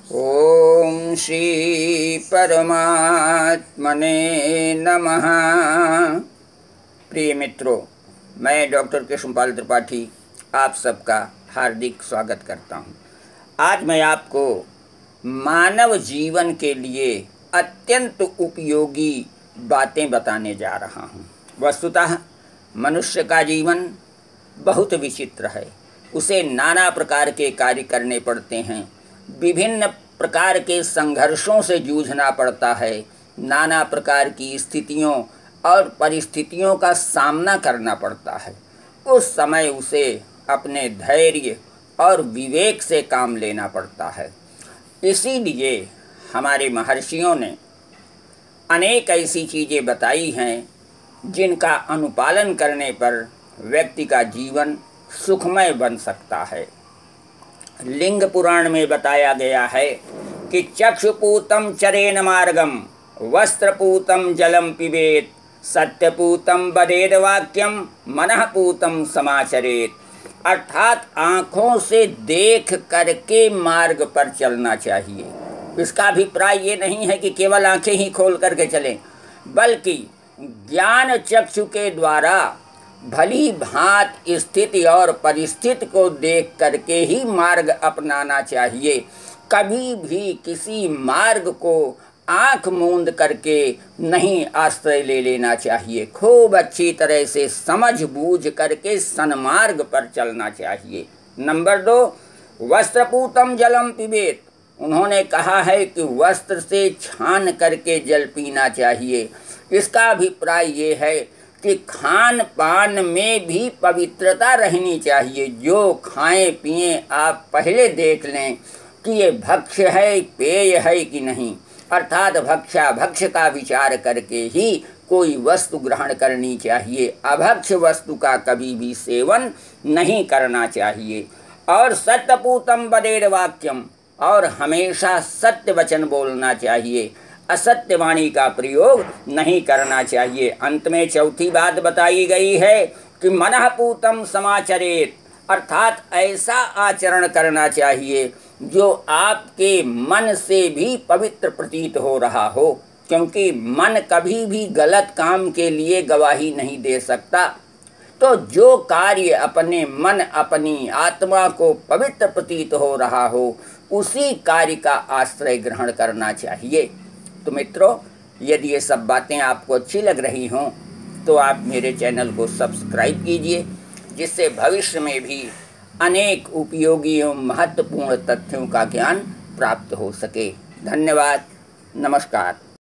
ओम श्री परमात्मने नमः। प्रिय मित्रों, मैं डॉक्टर कृष्णपाल त्रिपाठी आप सबका हार्दिक स्वागत करता हूं। आज मैं आपको मानव जीवन के लिए अत्यंत उपयोगी बातें बताने जा रहा हूं। वस्तुतः मनुष्य का जीवन बहुत विचित्र है। उसे नाना प्रकार के कार्य करने पड़ते हैं, विभिन्न प्रकार के संघर्षों से जूझना पड़ता है, नाना प्रकार की स्थितियों और परिस्थितियों का सामना करना पड़ता है। उस समय उसे अपने धैर्य और विवेक से काम लेना पड़ता है। इसीलिए हमारे महर्षियों ने अनेक ऐसी चीज़ें बताई हैं जिनका अनुपालन करने पर व्यक्ति का जीवन सुखमय बन सकता है। लिंग पुराण में बताया गया है कि चक्षुपूतम चरेण मार्गम, वस्त्रपूतम जलम पिबेत, सत्यपूतम बदेद वाक्यम, मनःपूतम समाचरेत। अर्थात आँखों से देख करके मार्ग पर चलना चाहिए। इसका अभिप्राय ये नहीं है कि केवल आँखें ही खोल करके चलें, बल्कि ज्ञान चक्षु के द्वारा भली भांत स्थिति और परिस्थिति को देख करके ही मार्ग अपनाना चाहिए। कभी भी किसी मार्ग को आंख मूंद करके नहीं आश्रय ले लेना चाहिए। खूब अच्छी तरह से समझ बूझ करके सन्मार्ग पर चलना चाहिए। नंबर 2, वस्त्रपूतम जलम पिबेत। उन्होंने कहा है कि वस्त्र से छान करके जल पीना चाहिए। इसका अभिप्राय ये है कि खान पान में भी पवित्रता रहनी चाहिए। जो खाएं पिएं आप पहले देख लें कि ये भक्ष्य है, पेय है कि नहीं। अर्थात भक्ष्य का विचार करके ही कोई वस्तु ग्रहण करनी चाहिए। अभक्ष्य वस्तु का कभी भी सेवन नहीं करना चाहिए। और सत्यपूतम बदेद वाक्यम, और हमेशा सत्य वचन बोलना चाहिए। असत्य वाणी का प्रयोग नहीं करना चाहिए। अंत में चौथी बात बताई गई है कि मनःपूतम समाचरेत, अर्थात ऐसा आचरण करना चाहिए जो आपके मन से भी पवित्र प्रतीत हो रहा हो, क्योंकि मन कभी भी गलत काम के लिए गवाही नहीं दे सकता। तो जो कार्य अपने मन अपनी आत्मा को पवित्र प्रतीत हो रहा हो, उसी कार्य का आश्रय ग्रहण करना चाहिए। तो मित्रों, यदि ये सब बातें आपको अच्छी लग रही हों तो आप मेरे चैनल को सब्सक्राइब कीजिए, जिससे भविष्य में भी अनेक उपयोगी एवं महत्वपूर्ण तथ्यों का ज्ञान प्राप्त हो सके। धन्यवाद। नमस्कार।